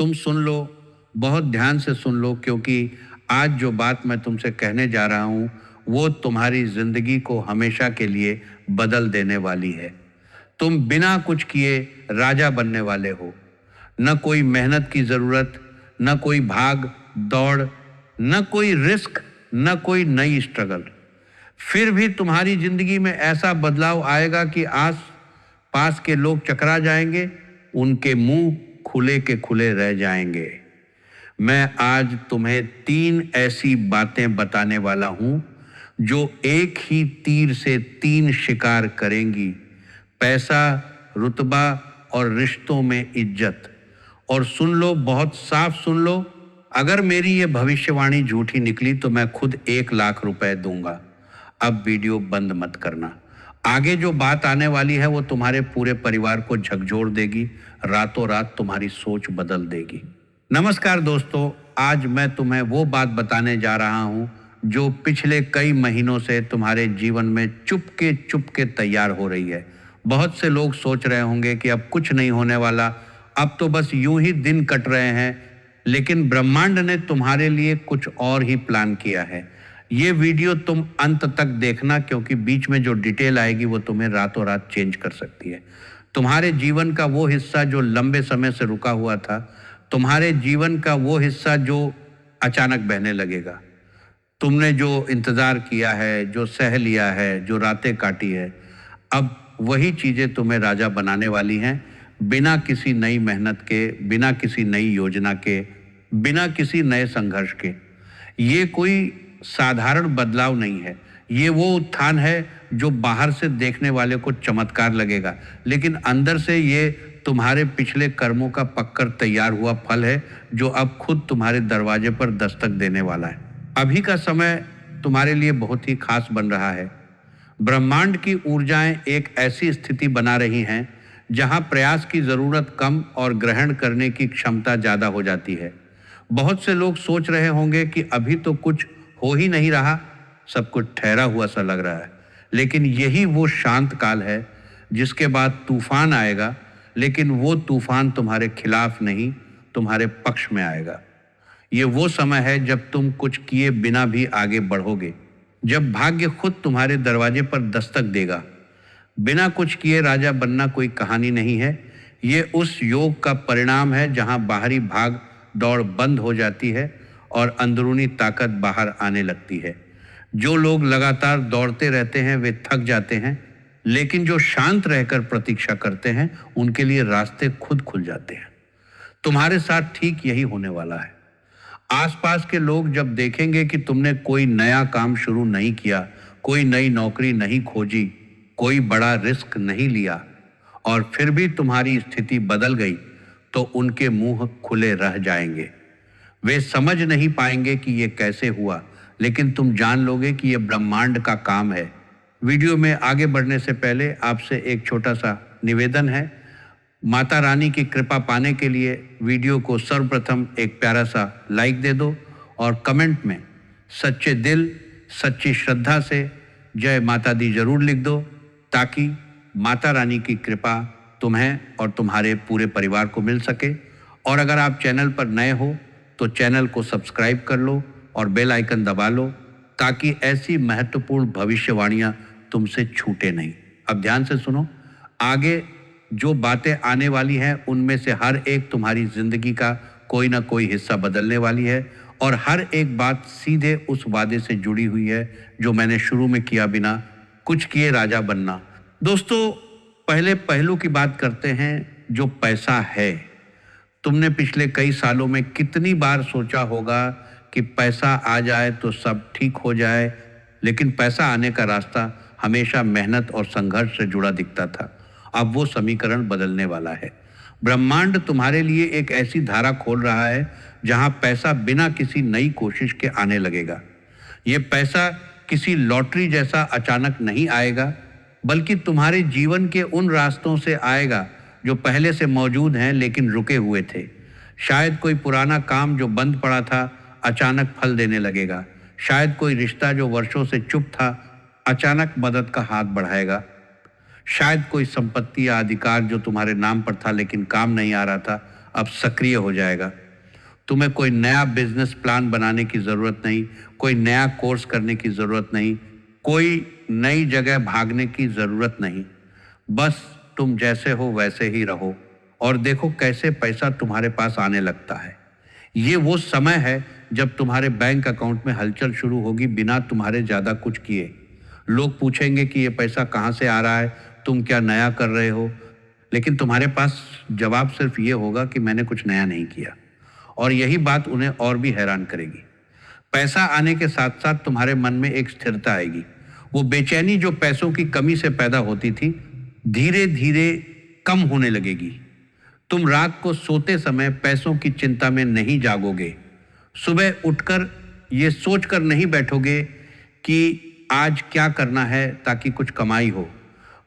तुम सुन लो, बहुत ध्यान से सुन लो, क्योंकि आज जो बात मैं तुमसे कहने जा रहा हूँ वो तुम्हारी जिंदगी को हमेशा के लिए बदल देने वाली है। तुम बिना कुछ किए राजा बनने वाले हो। न कोई मेहनत की जरूरत, न कोई भाग दौड़, न कोई रिस्क, न कोई नई स्ट्रगल। फिर भी तुम्हारी जिंदगी में ऐसा बदलाव आएगा कि आस पास के लोग चकरा जाएंगे, उनके मुंह खुले के खुले रह जाएंगे। मैं आज तुम्हें 3 ऐसी बातें बताने वाला हूं जो एक ही तीर से 3 शिकार करेंगी: पैसा, रुतबा और रिश्तों में इज्जत। और सुन लो, बहुत साफ सुन लो, अगर मेरी ये भविष्यवाणी झूठी निकली तो मैं खुद 1 लाख रुपए दूंगा। अब वीडियो बंद मत करना। आगे जो बात आने वाली है वो तुम्हारे पूरे परिवार को झकझोर देगी, रातों रात तुम्हारी सोच बदल देगी। नमस्कार दोस्तों, आज मैं तुम्हें वो बात बताने जा रहा हूं जो पिछले कई महीनों से तुम्हारे जीवन में चुपके तैयार हो रही है। बहुत से लोग सोच रहे होंगे कि अब कुछ नहीं होने वाला, अब तो बस यूं ही दिन कट रहे हैं, लेकिन ब्रह्मांड ने तुम्हारे लिए कुछ और ही प्लान किया है। ये वीडियो तुम अंत तक देखना, क्योंकि बीच में जो डिटेल आएगी वो तुम्हें रातों रात चेंज कर सकती है। तुम्हारे जीवन का वो हिस्सा जो लंबे समय से रुका हुआ था, तुम्हारे जीवन का वो हिस्सा जो अचानक बहने लगेगा। तुमने जो इंतजार किया है, जो सह लिया है, जो रातें काटी है, अब वही चीजें तुम्हें राजा बनाने वाली हैं, बिना किसी नई मेहनत के, बिना किसी नई योजना के, बिना किसी नए संघर्ष के। ये कोई साधारण बदलाव नहीं है, ये वो उत्थान है जो बाहर से देखने वाले को चमत्कार लगेगा, लेकिन अंदर से ये तुम्हारे पिछले कर्मों का पककर तैयार हुआ फल है, जो अब खुद तुम्हारे दरवाजे पर दस्तक देने वाला है। अभी का समय तुम्हारे लिए बहुत ही खास बन रहा है। ब्रह्मांड की ऊर्जाएं एक ऐसी स्थिति बना रही हैं जहां प्रयास की जरूरत कम और ग्रहण करने की क्षमता ज्यादा हो जाती है। बहुत से लोग सोच रहे होंगे कि अभी तो कुछ हो ही नहीं रहा, सब कुछ ठहरा हुआ सा लग रहा है, लेकिन यही वो शांत काल है जिसके बाद तूफान आएगा, लेकिन वो तूफान तुम्हारे खिलाफ नहीं, तुम्हारे पक्ष में आएगा। ये वो समय है जब तुम कुछ किए बिना भी आगे बढ़ोगे, जब भाग्य खुद तुम्हारे दरवाजे पर दस्तक देगा। बिना कुछ किए राजा बनना कोई कहानी नहीं है, ये उस योग का परिणाम है जहां बाहरी भाग दौड़ बंद हो जाती है और अंदरूनी ताकत बाहर आने लगती है। जो लोग लगातार दौड़ते रहते हैं वे थक जाते हैं, लेकिन जो शांत रहकर प्रतीक्षा करते हैं उनके लिए रास्ते खुद खुल जाते हैं। तुम्हारे साथ ठीक यही होने वाला है। आसपास के लोग जब देखेंगे कि तुमने कोई नया काम शुरू नहीं किया, कोई नई नौकरी नहीं खोजी, कोई बड़ा रिस्क नहीं लिया, और फिर भी तुम्हारी स्थिति बदल गई, तो उनके मुंह खुले रह जाएंगे। वे समझ नहीं पाएंगे कि ये कैसे हुआ, लेकिन तुम जान लोगे कि ये ब्रह्मांड का काम है। वीडियो में आगे बढ़ने से पहले आपसे एक छोटा सा निवेदन है। माता रानी की कृपा पाने के लिए वीडियो को सर्वप्रथम एक प्यारा सा लाइक दे दो और कमेंट में सच्चे दिल, सच्ची श्रद्धा से जय माता दी जरूर लिख दो, ताकि माता रानी की कृपा तुम्हें और तुम्हारे पूरे परिवार को मिल सके। और अगर आप चैनल पर नए हो तो चैनल को सब्सक्राइब कर लो और बेल आइकन दबा लो, ताकि ऐसी महत्वपूर्ण भविष्यवाणियां तुमसे छूटे नहीं। अब ध्यान से सुनो, आगे जो बातें आने वाली हैं उनमें से हर एक तुम्हारी जिंदगी का कोई ना कोई हिस्सा बदलने वाली है, और हर एक बात सीधे उस वादे से जुड़ी हुई है जो मैंने शुरू में किया, बिना कुछ किए राजा बनना। दोस्तों, पहले पहलू की बात करते हैं, जो पैसा है। तुमने पिछले कई सालों में कितनी बार सोचा होगा कि पैसा आ जाए तो सब ठीक हो जाए, लेकिन पैसा आने का रास्ता हमेशा मेहनत और संघर्ष से जुड़ा दिखता था। अब वो समीकरण बदलने वाला है। ब्रह्मांड तुम्हारे लिए एक ऐसी धारा खोल रहा है जहां पैसा बिना किसी नई कोशिश के आने लगेगा। ये पैसा किसी लॉटरी जैसा अचानक नहीं आएगा, बल्कि तुम्हारे जीवन के उन रास्तों से आएगा जो पहले से मौजूद हैं लेकिन रुके हुए थे। शायद कोई पुराना काम जो बंद पड़ा था अचानक फल देने लगेगा। शायद कोई रिश्ता जो वर्षों से चुप था अचानक मदद का हाथ बढ़ाएगा। शायद कोई संपत्ति या अधिकार जो तुम्हारे नाम पर था लेकिन काम नहीं आ रहा था, अब सक्रिय हो जाएगा। तुम्हें कोई नया बिजनेस प्लान बनाने की ज़रूरत नहीं, कोई नया कोर्स करने की ज़रूरत नहीं, कोई नई जगह भागने की ज़रूरत नहीं। बस तुम जैसे हो वैसे ही रहो और देखो कैसे पैसा तुम्हारे पास आने लगता है। ये वो समय है जब तुम्हारे बैंक अकाउंट में हलचल शुरू होगी बिना तुम्हारे ज़्यादा कुछ किए। लोग पूछेंगे कि ये पैसा कहाँ से आ रहा है, तुम क्या नया कर रहे हो, लेकिन तुम्हारे पास जवाब सिर्फ ये होगा कि मैंने कुछ नया नहीं किया। और यही बात उन्हें और भी हैरान करेगी। पैसा आने के साथ साथ तुम्हारे मन में एक स्थिरता आएगी। वो बेचैनी जो पैसों की कमी से पैदा होती थी, धीरे धीरे कम होने लगेगी। तुम रात को सोते समय पैसों की चिंता में नहीं जागोगे। सुबह उठकर ये सोचकर नहीं बैठोगे कि आज क्या करना है ताकि कुछ कमाई हो,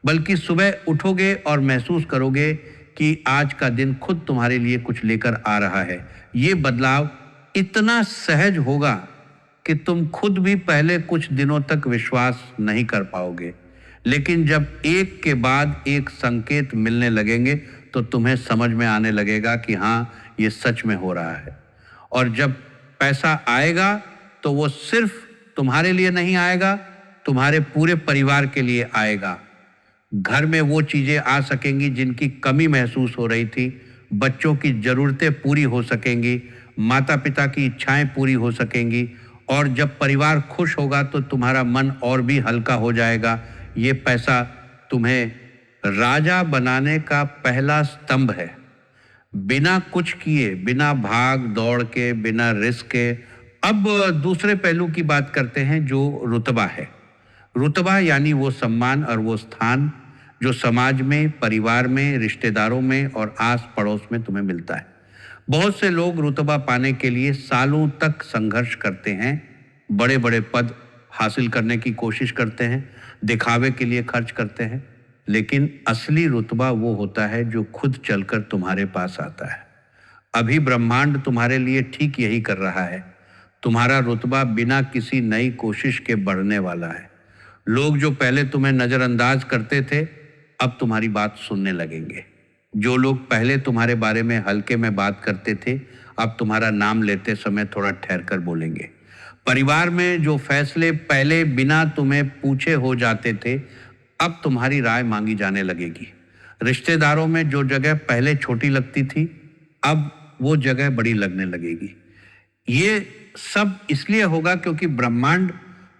बल्कि सुबह उठोगे और महसूस करोगे कि आज का दिन खुद तुम्हारे लिए कुछ लेकर आ रहा है। ये बदलाव इतना सहज होगा कि तुम खुद भी पहले कुछ दिनों तक विश्वास नहीं कर पाओगे, लेकिन जब एक के बाद एक संकेत मिलने लगेंगे तो तुम्हें समझ में आने लगेगा कि हाँ, ये सच में हो रहा है। और जब पैसा आएगा तो वो सिर्फ तुम्हारे लिए नहीं आएगा, तुम्हारे पूरे परिवार के लिए आएगा। घर में वो चीजें आ सकेंगी जिनकी कमी महसूस हो रही थी, बच्चों की जरूरतें पूरी हो सकेंगी, माता पिता की इच्छाएं पूरी हो सकेंगी। और जब परिवार खुश होगा तो तुम्हारा मन और भी हल्का हो जाएगा। ये पैसा तुम्हें राजा बनाने का पहला स्तंभ है। बिना कुछ किए, बिना भाग दौड़ के, बिना रिस्क के। अब दूसरे पहलू की बात करते हैं जो रुतबा है। रुतबा यानी वो सम्मान और वो स्थान जो समाज में, परिवार में, रिश्तेदारों में और आस पड़ोस में तुम्हें मिलता है। बहुत से लोग रुतबा पाने के लिए सालों तक संघर्ष करते हैं, बड़े बड़े पद हासिल करने की कोशिश करते हैं, दिखावे के लिए खर्च करते हैं, लेकिन असली रुतबा वो होता है जो खुद चलकर तुम्हारे पास आता है। अभी ब्रह्मांड तुम्हारे लिए ठीक यही कर रहा है। तुम्हारा रुतबा बिना किसी नई कोशिश के बढ़ने वाला है। लोग जो पहले तुम्हें नजरअंदाज करते थे, अब तुम्हारी बात सुनने लगेंगे। जो लोग पहले तुम्हारे बारे में हल्के में बात करते थे, अब तुम्हारा नाम लेते समय थोड़ा ठहर कर बोलेंगे। परिवार में जो फैसले पहले बिना तुम्हें पूछे हो जाते थे, अब तुम्हारी राय मांगी जाने लगेगी। रिश्तेदारों में जो जगह पहले छोटी लगती थी, अब वो जगह बड़ी लगने लगेगी। ये सब इसलिए होगा क्योंकि ब्रह्मांड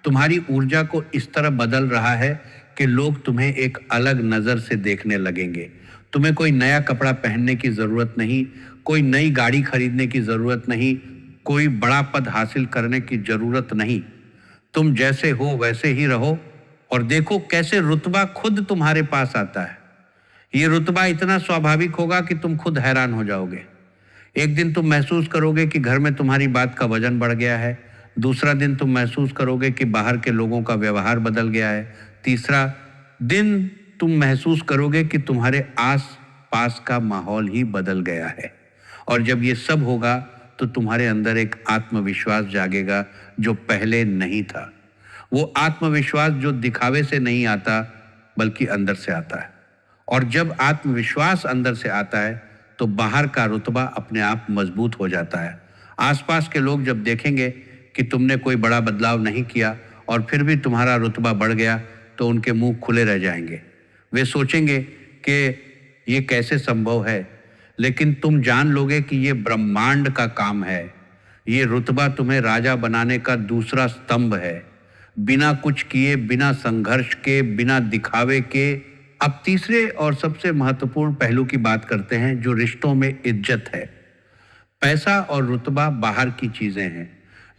तुम्हारी ऊर्जा को इस तरह बदल रहा है कि लोग तुम्हें एक अलग नजर से देखने लगेंगे। तुम्हें कोई नया कपड़ा पहनने की जरूरत नहीं, कोई नई गाड़ी खरीदने की जरूरत नहीं, कोई बड़ा पद हासिल करने की जरूरत नहीं। तुम जैसे हो वैसे ही रहो और देखो कैसे रुतबा खुद तुम्हारे पास आता है। ये रुतबा इतना स्वाभाविक होगा कि तुम खुद हैरान हो जाओगे। एक दिन तुम महसूस करोगे कि घर में तुम्हारी बात का वजन बढ़ गया है। दूसरा दिन तुम महसूस करोगे कि बाहर के लोगों का व्यवहार बदल गया है। तीसरा दिन तुम महसूस करोगे कि तुम्हारे आस पास का माहौल ही बदल गया है। और जब ये सब होगा तो तुम्हारे अंदर एक आत्मविश्वास जागेगा जो पहले नहीं था। वो आत्मविश्वास जो दिखावे से नहीं आता बल्कि अंदर से आता है। और जब आत्मविश्वास अंदर से आता है तो बाहर का रुतबा अपने आप मजबूत हो जाता है। आसपास के लोग जब देखेंगे कि तुमने कोई बड़ा बदलाव नहीं किया और फिर भी तुम्हारा रुतबा बढ़ गया, तो उनके मुंह खुले रह जाएंगे। वे सोचेंगे कि ये कैसे संभव है, लेकिन तुम जान लोगे कि ये ब्रह्मांड का काम है। ये रुतबा तुम्हें राजा बनाने का दूसरा स्तंभ है, बिना कुछ किए, बिना संघर्ष के, बिना दिखावे के। अब तीसरे और सबसे महत्वपूर्ण पहलू की बात करते हैं जो रिश्तों में इज्जत है। पैसा और रुतबा बाहर की चीजें हैं,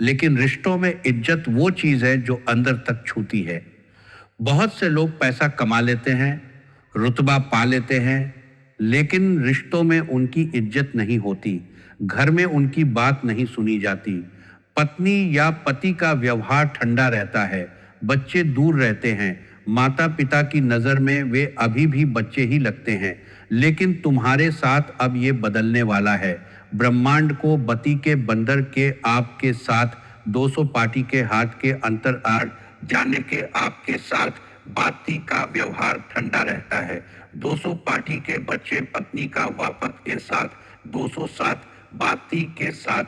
लेकिन रिश्तों में इज्जत वो चीज है जो अंदर तक छूती है। बहुत से लोग पैसा कमा लेते हैं, रुतबा पा लेते हैं, लेकिन रिश्तों में उनकी इज्जत नहीं होती, घर में उनकी बात नहीं सुनी जाती। पत्नी या पति का व्यवहार ठंडा रहता है, बच्चे दूर रहते हैं, माता पिता की नज़र में वे अभी भी बच्चे ही लगते हैं। लेकिन तुम्हारे साथ अब ये बदलने वाला है। ब्रह्मांड को बत्ती के बंदर के आपके साथ 200 पाटी के हाथ के अंतर आ जाने के आपके साथ बाती का व्यवहार ठंडा रहता है। 200 पाटी के बच्चे पत्नी का वापस के साथ 207 बाती के साथ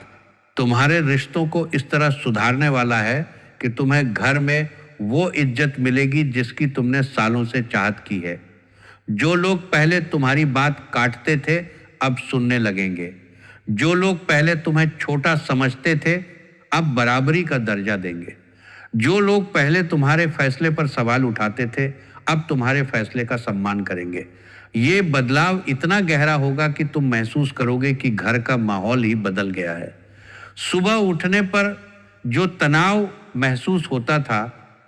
तुम्हारे रिश्तों को इस तरह सुधारने वाला है कि तुम्हें घर में वो इज्जत मिलेगी जिसकी तुमने सालों से चाहत की है। जो लोग पहले तुम्हारी बात काटते थे अब सुनने लगेंगे। जो लोग पहले तुम्हें छोटा समझते थे अब बराबरी का दर्जा देंगे। जो लोग पहले तुम्हारे फैसले पर सवाल उठाते थे अब तुम्हारे फैसले का सम्मान करेंगे। ये बदलाव इतना गहरा होगा कि तुम महसूस करोगे कि घर का माहौल ही बदल गया है। सुबह उठने पर जो तनाव महसूस होता था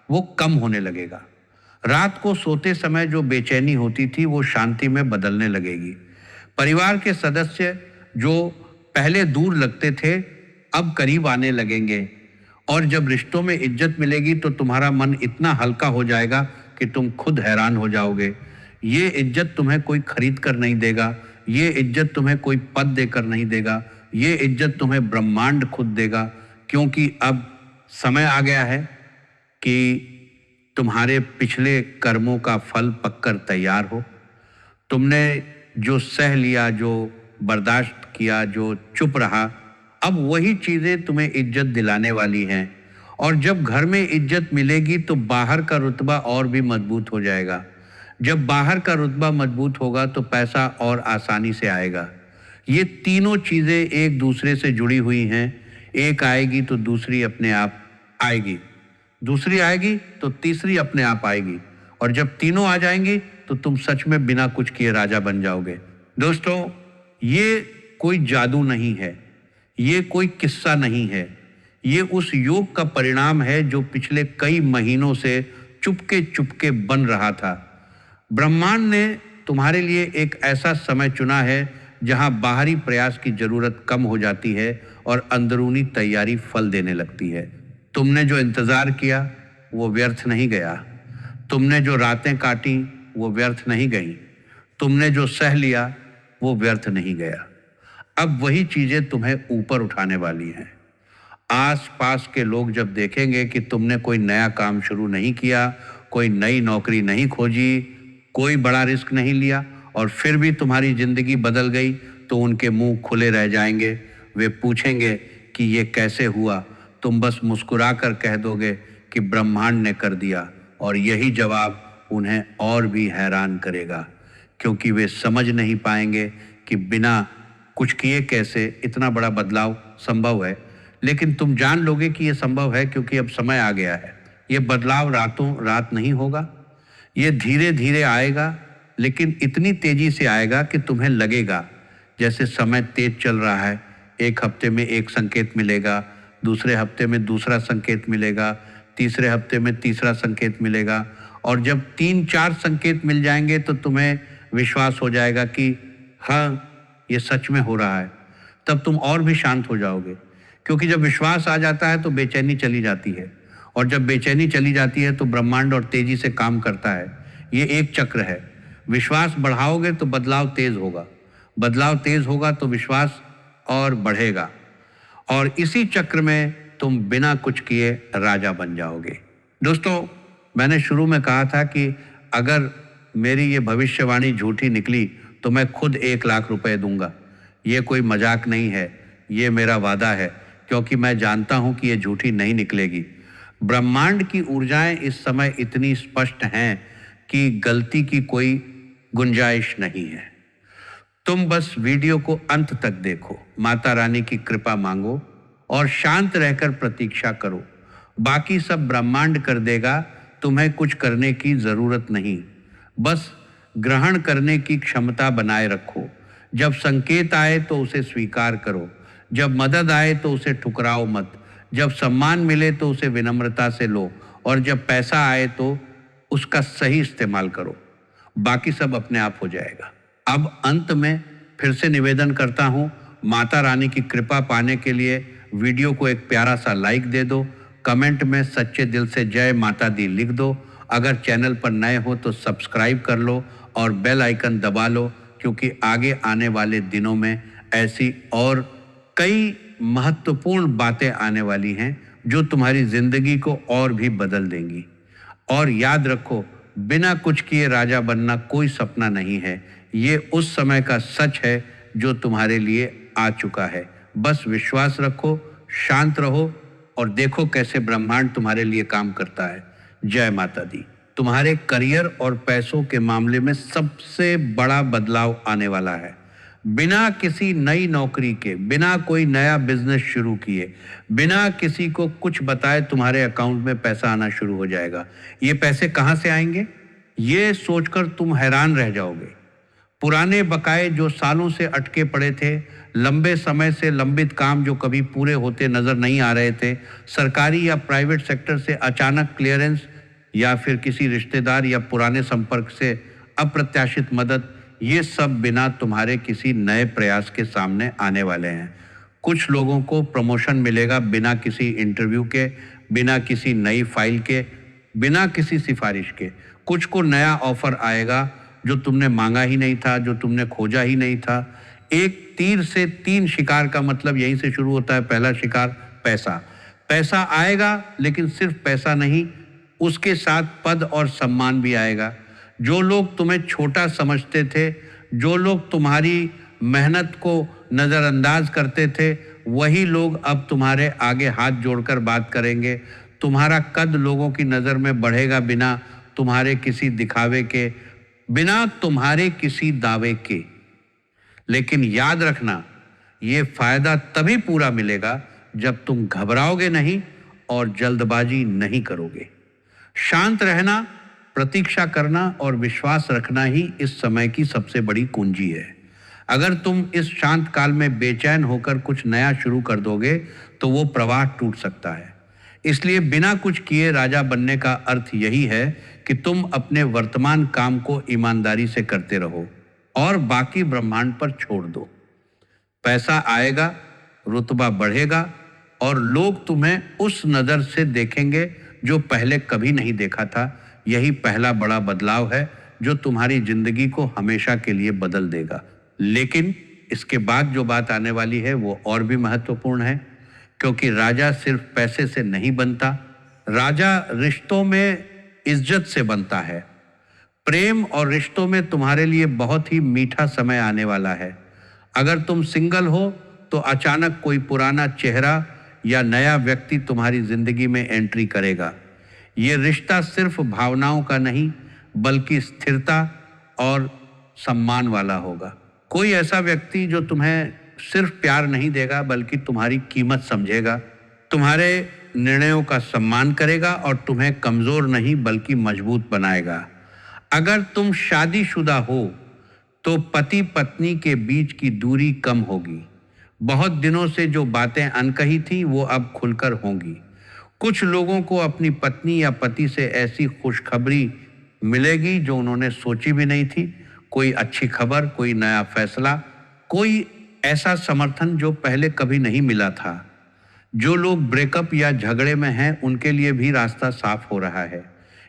वो कम होने लगेगा। रात को सोते समय जो बेचैनी होती थी वो शांति में बदलने लगेगी। परिवार के सदस्य जो पहले दूर लगते थे अब करीब आने लगेंगे। और जब रिश्तों में इज्जत मिलेगी तो तुम्हारा मन इतना हल्का हो जाएगा कि तुम खुद हैरान हो जाओगे। ये इज्जत तुम्हें कोई खरीद कर नहीं देगा। ये इज्जत तुम्हें कोई पद देकर नहीं देगा। ये इज्जत तुम्हें ब्रह्मांड खुद देगा, क्योंकि अब समय आ गया है कि तुम्हारे पिछले कर्मों का फल पककर तैयार हो। तुमने जो सह लिया, जो बर्दाश्त किया, जो चुप रहा, अब वही चीज़ें तुम्हें इज्जत दिलाने वाली हैं। और जब घर में इज्जत मिलेगी तो बाहर का रुतबा और भी मजबूत हो जाएगा। जब बाहर का रुतबा मजबूत होगा तो पैसा और आसानी से आएगा। ये तीनों चीज़ें एक दूसरे से जुड़ी हुई हैं। एक आएगी तो दूसरी अपने आप आएगी, दूसरी आएगी तो तीसरी अपने आप आएगी, और जब तीनों आ जाएंगी तो तुम सच में बिना कुछ किए राजा बन जाओगे। दोस्तों, ये कोई जादू नहीं है, ये कोई किस्सा नहीं है, ये उस योग का परिणाम है जो पिछले कई महीनों से चुपके चुपके बन रहा था। ब्रह्मांड ने तुम्हारे लिए एक ऐसा समय चुना है जहां बाहरी प्रयास की जरूरत कम हो जाती है और अंदरूनी तैयारी फल देने लगती है। तुमने जो इंतजार किया वो व्यर्थ नहीं गया। तुमने जो रातें काटी वो व्यर्थ नहीं गई। तुमने जो सह लिया वो व्यर्थ नहीं गया। अब वही चीजें तुम्हें ऊपर उठाने वाली हैं। आस पास के लोग जब देखेंगे कि तुमने कोई नया काम शुरू नहीं किया, कोई नई नौकरी नहीं खोजी, कोई बड़ा रिस्क नहीं लिया, और फिर भी तुम्हारी जिंदगी बदल गई, तो उनके मुंह खुले रह जाएंगे। वे पूछेंगे कि ये कैसे हुआ। तुम बस मुस्कुरा कर कह दोगे कि ब्रह्मांड ने कर दिया, और यही जवाब उन्हें और भी हैरान करेगा, क्योंकि वे समझ नहीं पाएंगे कि बिना कुछ किए कैसे इतना बड़ा बदलाव संभव है। लेकिन तुम जान लोगे कि यह संभव है, क्योंकि अब समय आ गया है। ये बदलाव रातों रात नहीं होगा, ये धीरे धीरे आएगा, लेकिन इतनी तेजी से आएगा कि तुम्हें लगेगा जैसे समय तेज चल रहा है। एक हफ्ते में एक संकेत मिलेगा, दूसरे हफ्ते में दूसरा संकेत मिलेगा, तीसरे हफ्ते में तीसरा संकेत मिलेगा, और जब 3-4 संकेत मिल जाएंगे तो तुम्हें विश्वास हो जाएगा कि हाँ, ये सच में हो रहा है। तब तुम और भी शांत हो जाओगे, क्योंकि जब विश्वास आ जाता है तो बेचैनी चली जाती है, और जब बेचैनी चली जाती है तो ब्रह्मांड और तेजी से काम करता है। ये एक चक्र है। विश्वास बढ़ाओगे तो बदलाव तेज होगा, बदलाव तेज होगा तो विश्वास और बढ़ेगा, और इसी चक्र में तुम बिना कुछ किए राजा बन जाओगे। दोस्तों, मैंने शुरू में कहा था कि अगर मेरी ये भविष्यवाणी झूठी निकली तो मैं खुद 1 लाख रुपए दूंगा। ये कोई मजाक नहीं है, ये मेरा वादा है, क्योंकि मैं जानता हूं कि ये झूठी नहीं निकलेगी। ब्रह्मांड की ऊर्जाएं इस समय इतनी स्पष्ट हैं कि गलती की कोई गुंजाइश नहीं है। तुम बस वीडियो को अंत तक देखो, माता रानी की कृपा मांगो और शांत रहकर प्रतीक्षा करो। बाकी सब ब्रह्मांड कर देगा, तुम्हें कुछ करने की जरूरत नहीं। बस ग्रहण करने की क्षमता बनाए रखो। जब संकेत आए तो उसे स्वीकार करो, जब मदद आए तो उसे ठुकराओ मत, जब सम्मान मिले तो उसे विनम्रता से लो, और जब पैसा आए तो उसका सही इस्तेमाल करो। बाकी सब अपने आप हो जाएगा। अब अंत में फिर से निवेदन करता हूँ, माता रानी की कृपा पाने के लिए वीडियो को एक प्यारा सा लाइक दे दो, कमेंट में सच्चे दिल से जय माता दी लिख दो। अगर चैनल पर नए हो तो सब्सक्राइब कर लो और बेल आइकन दबा लो, क्योंकि आगे आने वाले दिनों में ऐसी और कई महत्वपूर्ण बातें आने वाली हैं जो तुम्हारी जिंदगी को और भी बदल देंगी। और याद रखो, बिना कुछ किए राजा बनना कोई सपना नहीं है, ये उस समय का सच है जो तुम्हारे लिए आ चुका है। बस विश्वास रखो, शांत रहो और देखो कैसे ब्रह्मांड तुम्हारे लिए काम करता है। जय माता दी। तुम्हारे करियर और पैसों के मामले में सबसे बड़ा बदलाव आने वाला है। बिना किसी नई नौकरी के, बिना कोई नया बिजनेस शुरू किए, बिना किसी को कुछ बताए तुम्हारे अकाउंट में पैसा आना शुरू हो जाएगा। ये पैसे कहाँ से आएंगे, ये सोचकर तुम हैरान रह जाओगे। पुराने बकाए जो सालों से अटके पड़े थे, लंबे समय से लंबित काम जो कभी पूरे होते नजर नहीं आ रहे थे, सरकारी या प्राइवेट सेक्टर से अचानक क्लियरेंस या फिर किसी रिश्तेदार या पुराने संपर्क से अप्रत्याशित मदद, ये सब बिना तुम्हारे किसी नए प्रयास के सामने आने वाले हैं। कुछ लोगों को प्रमोशन मिलेगा बिना किसी इंटरव्यू के, बिना किसी नई फाइल के, बिना किसी सिफारिश के। कुछ को नया ऑफर आएगा जो तुमने मांगा ही नहीं था, जो तुमने खोजा ही नहीं था। एक तीर से 3 शिकार का मतलब यहीं से शुरू होता है। पहला शिकार पैसा। पैसा आएगा, लेकिन सिर्फ पैसा नहीं, उसके साथ पद और सम्मान भी आएगा। जो लोग तुम्हें छोटा समझते थे, जो लोग तुम्हारी मेहनत को नज़रअंदाज करते थे, वही लोग अब तुम्हारे आगे हाथ जोड़कर बात करेंगे। तुम्हारा कद लोगों की नज़र में बढ़ेगा बिना तुम्हारे किसी दिखावे के, बिना तुम्हारे किसी दावे के। लेकिन याद रखना, ये फायदा तभी पूरा मिलेगा जब तुम घबराओगे नहीं और जल्दबाजी नहीं करोगे। शांत रहना, प्रतीक्षा करना और विश्वास रखना ही इस समय की सबसे बड़ी कुंजी है। अगर तुम इस शांत काल में बेचैन होकर कुछ नया शुरू कर दोगे तो वो प्रवाह टूट सकता है। इसलिए बिना कुछ किए राजा बनने का अर्थ यही है कि तुम अपने वर्तमान काम को ईमानदारी से करते रहो और बाकी ब्रह्मांड पर छोड़ दो। पैसा आएगा, रुतबा बढ़ेगा और लोग तुम्हें उस नज़र से देखेंगे जो पहले कभी नहीं देखा था। यही पहला बड़ा बदलाव है जो तुम्हारी जिंदगी को हमेशा के लिए बदल देगा। लेकिन इसके बाद जो बात आने वाली है वो और भी महत्वपूर्ण है, क्योंकि राजा सिर्फ पैसे से नहीं बनता, राजा रिश्तों में इज्जत से बनता है। प्रेम और रिश्तों में तुम्हारे लिए बहुत ही मीठा समय आने वाला है। अगर तुम सिंगल हो तो अचानक कोई पुराना चेहरा या नया व्यक्ति तुम्हारी जिंदगी में एंट्री करेगा। ये रिश्ता सिर्फ भावनाओं का नहीं, बल्कि स्थिरता और सम्मान वाला होगा। कोई ऐसा व्यक्ति जो तुम्हें सिर्फ प्यार नहीं देगा, बल्कि तुम्हारी कीमत समझेगा, तुम्हारे निर्णयों का सम्मान करेगा और तुम्हें कमजोर नहीं बल्कि मजबूत बनाएगा। अगर तुम शादीशुदा हो तो पति पत्नी के बीच की दूरी कम होगी। बहुत दिनों से जो बातें अनकही थी वो अब खुलकर होंगी। कुछ लोगों को अपनी पत्नी या पति से ऐसी खुशखबरी मिलेगी जो उन्होंने सोची भी नहीं थी। कोई अच्छी खबर, कोई नया फैसला, कोई ऐसा समर्थन जो पहले कभी नहीं मिला था। जो लोग ब्रेकअप या झगड़े में हैं उनके लिए भी रास्ता साफ हो रहा है।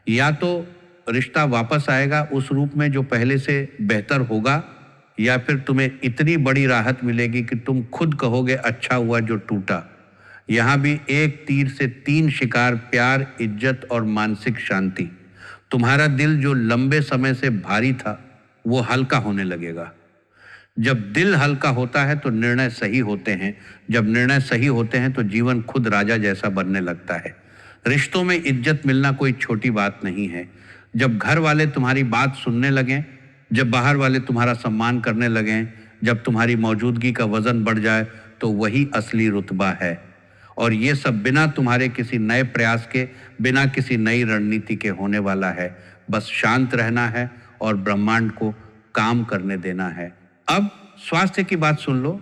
या तो रिश्ता वापस आएगा उस रूप में जो पहले से बेहतर होगा, या फिर तुम्हें इतनी बड़ी राहत मिलेगी कि तुम खुद कहोगे अच्छा हुआ जो टूटा। यहाँ भी एक तीर से 3 शिकार, प्यार, इज्जत और मानसिक शांति। तुम्हारा दिल जो लंबे समय से भारी था वो हल्का होने लगेगा। जब दिल हल्का होता है तो निर्णय सही होते हैं। जब निर्णय सही होते हैं तो जीवन खुद राजा जैसा बनने लगता है। रिश्तों में इज्जत मिलना कोई छोटी बात नहीं है। जब घर वाले तुम्हारी बात सुनने लगें, जब बाहर वाले तुम्हारा सम्मान करने लगें, जब तुम्हारी मौजूदगी का वजन बढ़ जाए, तो वही असली रुतबा है। और ये सब बिना तुम्हारे किसी नए प्रयास के, बिना किसी नई रणनीति के होने वाला है। बस शांत रहना है और ब्रह्मांड को काम करने देना है। अब स्वास्थ्य की बात सुन लो।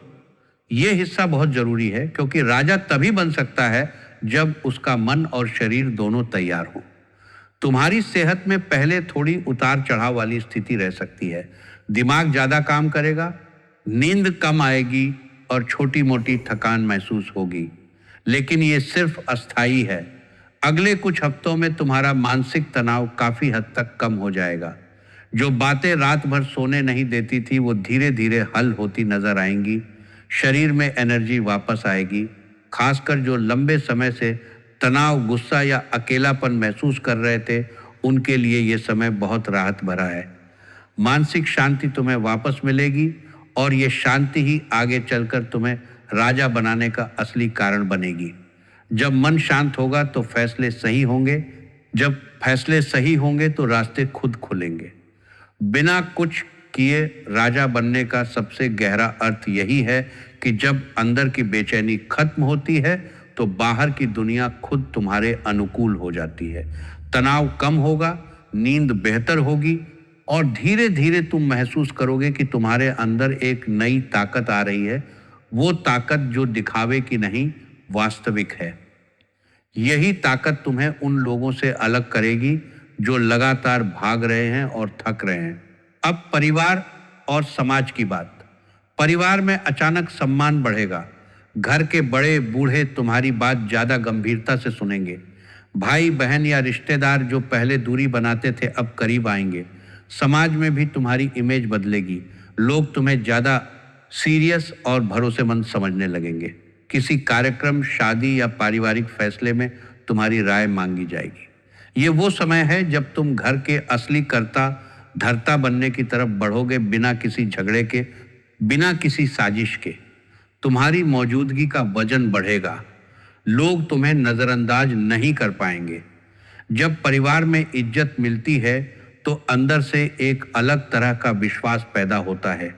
ये हिस्सा बहुत जरूरी है, क्योंकि राजा तभी बन सकता है जब उसका मन और शरीर दोनों तैयार हो। तुम्हारी सेहत में पहले थोड़ी उतार चढ़ाव वाली स्थिति रह सकती है। दिमाग ज्यादा काम करेगा, नींद कम आएगी और छोटी मोटी थकान महसूस होगी, लेकिन ये सिर्फ अस्थाई है। अगले कुछ हफ्तों में तुम्हारा मानसिक तनाव काफी हद तक कम हो जाएगा। जो बातें रात भर सोने नहीं देती थी वो धीरे धीरे हल होती नजर आएंगी। शरीर में एनर्जी वापस आएगी। खासकर जो लंबे समय से तनाव, गुस्सा या अकेलापन महसूस कर रहे थे, उनके लिए ये समय बहुत राहत भरा है। मानसिक शांति तुम्हें वापस मिलेगी और ये शांति ही आगे चलकर तुम्हें राजा बनाने का असली कारण बनेगी। जब मन शांत होगा तो फैसले सही होंगे, जब फैसले सही होंगे तो रास्ते खुद खुलेंगे। बिना कुछ किए राजा बनने का सबसे गहरा अर्थ यही है कि जब अंदर की बेचैनी खत्म होती है तो बाहर की दुनिया खुद तुम्हारे अनुकूल हो जाती है। तनाव कम होगा, नींद बेहतर होगी और धीरे धीरे तुम महसूस करोगे कि तुम्हारे अंदर एक नई ताकत आ रही है। वो ताकत जो दिखावे की नहीं, वास्तविक है। यही ताकत तुम्हें उन लोगों से अलग करेगी जो लगातार भाग रहे हैं और थक रहे हैं। अब परिवार और समाज की बात। परिवार में अचानक सम्मान बढ़ेगा। घर के बड़े बूढ़े तुम्हारी बात ज्यादा गंभीरता से सुनेंगे। भाई बहन या रिश्तेदार जो पहले दूरी बनाते थे अब करीब आएंगे। समाज में भी तुम्हारी इमेज बदलेगी। लोग तुम्हें ज्यादा सीरियस और भरोसेमंद समझने लगेंगे। किसी कार्यक्रम, शादी या पारिवारिक फैसले में तुम्हारी राय मांगी जाएगी। ये वो समय है जब तुम घर के असली कर्ता धर्ता बनने की तरफ बढ़ोगे, बिना किसी झगड़े के, बिना किसी साजिश के। तुम्हारी मौजूदगी का वजन बढ़ेगा। लोग तुम्हें नजरअंदाज नहीं कर पाएंगे। जब परिवार में इज्जत मिलती है तो अंदर से एक अलग तरह का विश्वास पैदा होता है।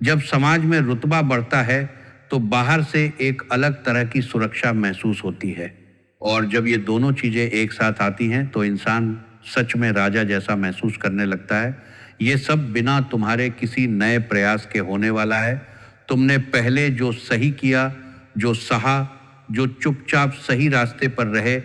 जब समाज में रुतबा बढ़ता है तो बाहर से एक अलग तरह की सुरक्षा महसूस होती है। और जब ये दोनों चीजें एक साथ आती हैं तो इंसान सच में राजा जैसा महसूस करने लगता है। ये सब बिना तुम्हारे किसी नए प्रयास के होने वाला है। तुमने पहले जो सही किया, जो सहा, जो चुपचाप सही रास्ते पर रहे,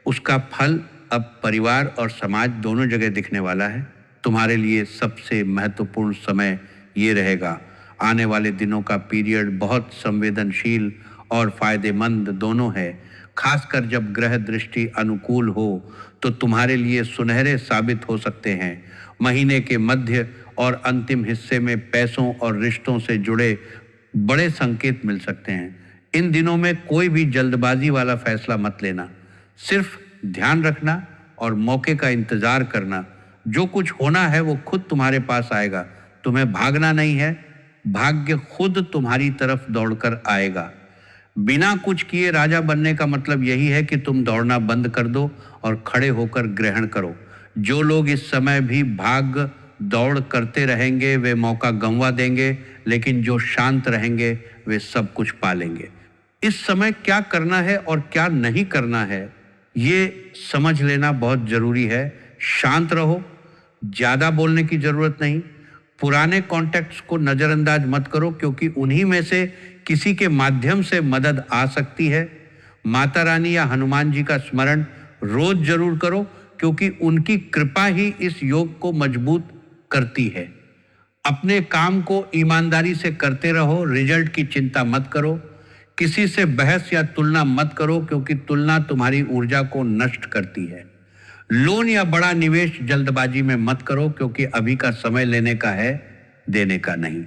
उसका फल अब परिवार और समाज दोनों जगह दिखने वाला है। तुम्हारे लिए सबसे महत्वपूर्ण समय ये रहेगा। आने वाले दिनों का पीरियड बहुत संवेदनशील और फायदेमंद दोनों है। खासकर जब ग्रह दृष्टि अनुकूल हो तो तुम्हारे लिए सुनहरे साबित हो सकते हैं। महीने के मध्य और अंतिम हिस्से में पैसों और रिश्तों से जुड़े बड़े संकेत मिल सकते हैं। इन दिनों में कोई भी जल्दबाजी वाला फैसला मत लेना। सिर्फ ध्यान रखना और मौके का इंतजार करना। जो कुछ होना है वो खुद तुम्हारे पास आएगा। तुम्हें भागना नहीं है, भाग्य खुद तुम्हारी तरफ दौड़कर आएगा। बिना कुछ किए राजा बनने का मतलब यही है कि तुम दौड़ना बंद कर दो और खड़े होकर ग्रहण करो। जो लोग इस समय भी भाग दौड़ करते रहेंगे वे मौका गंवा देंगे, लेकिन जो शांत रहेंगे वे सब कुछ पालेंगे। इस समय क्या करना है और क्या नहीं करना है ये समझ लेना बहुत जरूरी है। शांत रहो, ज्यादा बोलने की जरूरत नहीं। पुराने कॉन्टैक्ट्स को नजरअंदाज मत करो क्योंकि उन्हीं में से किसी के माध्यम से मदद आ सकती है। माता रानी या हनुमान जी का स्मरण रोज जरूर करो क्योंकि उनकी कृपा ही इस योग को मजबूत करती है। अपने काम को ईमानदारी से करते रहो, रिजल्ट की चिंता मत करो। किसी से बहस या तुलना मत करो क्योंकि तुलना तुम्हारी ऊर्जा को नष्ट करती है। लोन या बड़ा निवेश जल्दबाजी में मत करो क्योंकि अभी का समय लेने का है, देने का नहीं।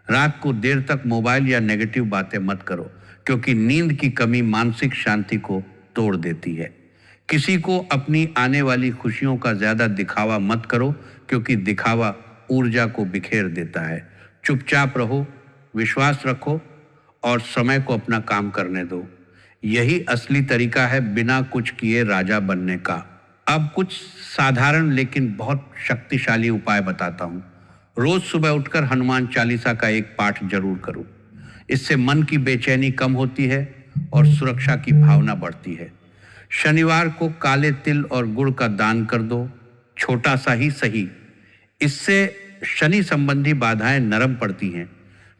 रात को देर तक मोबाइल या नेगेटिव बातें मत करो क्योंकि नींद की कमी मानसिक शांति को तोड़ देती है। किसी को अपनी आने वाली खुशियों का ज्यादा दिखावा मत करो क्योंकि दिखावा ऊर्जा को बिखेर देता है। चुपचाप रहो, विश्वास रखो और समय को अपना काम करने दो। यही असली तरीका है बिना कुछ किए राजा बनने का। अब कुछ साधारण लेकिन बहुत शक्तिशाली उपाय बताता हूँ। रोज सुबह उठकर हनुमान चालीसा का एक पाठ जरूर करो। इससे मन की बेचैनी कम होती है और सुरक्षा की भावना बढ़ती है। शनिवार को काले तिल और गुड़ का दान कर दो, छोटा सा ही सही। इससे शनि संबंधी बाधाएं नरम पड़ती हैं।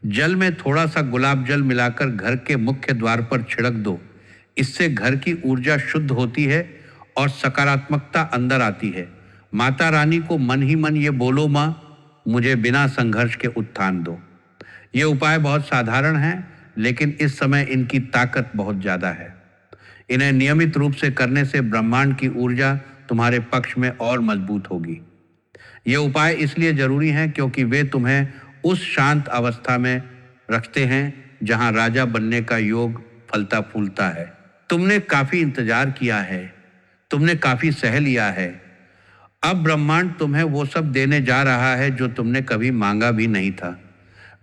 जल में थोड़ा सा गुलाब जल मिलाकर घर के मुख्य द्वार पर छिड़क दो। इससे घर की ऊर्जा शुद्ध होती है और सकारात्मकता अंदर आती है। माता रानी को मन ही मन ये बोलो, माँ मुझे बिना संघर्ष के उत्थान दो। ये उपाय बहुत साधारण हैं लेकिन इस समय इनकी ताकत बहुत ज्यादा है। इन्हें नियमित रूप से करने से ब्रह्मांड की ऊर्जा तुम्हारे पक्ष में और मजबूत होगी। ये उपाय इसलिए जरूरी हैं क्योंकि वे तुम्हें उस शांत अवस्था में रखते हैं जहां राजा बनने का योग फलता फूलता है। तुमने काफी इंतजार किया है, तुमने काफी सह लिया है। अब ब्रह्मांड तुम्हें वो सब देने जा रहा है जो तुमने कभी मांगा भी नहीं था।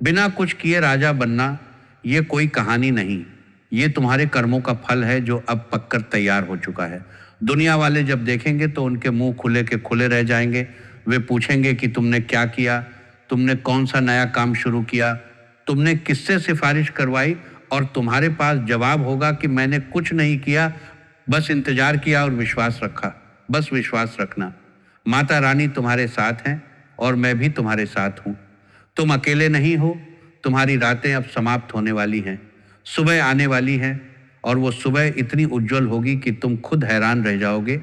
बिना कुछ किए राजा बनना ये कोई कहानी नहीं, ये तुम्हारे कर्मों का फल है जो अब पककर तैयार हो चुका है। दुनिया वाले जब देखेंगे तो उनके मुंह खुले के खुले रह जाएंगे। वे पूछेंगे कि तुमने क्या किया, तुमने कौन सा नया काम शुरू किया, तुमने किससे सिफारिश करवाई, और तुम्हारे पास जवाब होगा कि मैंने कुछ नहीं किया, बस इंतजार किया और विश्वास रखा। बस विश्वास रखना, माता रानी तुम्हारे साथ हैं और मैं भी तुम्हारे साथ हूँ। तुम अकेले नहीं हो, तुम्हारी रातें अब समाप्त होने वाली हैं, सुबह आने वाली है, और वो सुबह इतनी उज्जवल होगी कि तुम खुद हैरान रह जाओगे।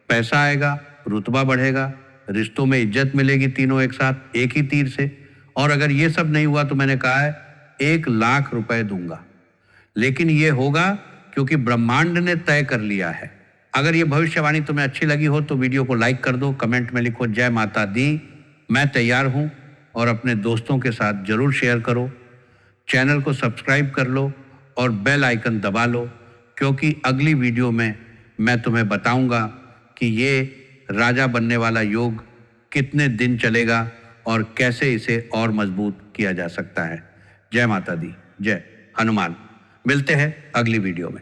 पैसा आएगा, रुतबा बढ़ेगा, रिश्तों में इज्जत मिलेगी, तीनों एक साथ एक ही तीर से। और अगर ये सब नहीं हुआ तो मैंने कहा है 1,00,000 रुपए दूंगा, लेकिन ये होगा क्योंकि ब्रह्मांड ने तय कर लिया है। अगर ये भविष्यवाणी तुम्हें अच्छी लगी हो तो वीडियो को लाइक कर दो, कमेंट में लिखो जय माता दी, मैं तैयार हूँ, और अपने दोस्तों के साथ जरूर शेयर करो। चैनल को सब्सक्राइब कर लो और बेल आइकन दबा लो, क्योंकि अगली वीडियो में मैं तुम्हें बताऊंगा कि ये राजा बनने वाला योग कितने दिन चलेगा और कैसे इसे और मजबूत किया जा सकता है। जय माता दी, जय हनुमान। मिलते हैं अगली वीडियो में।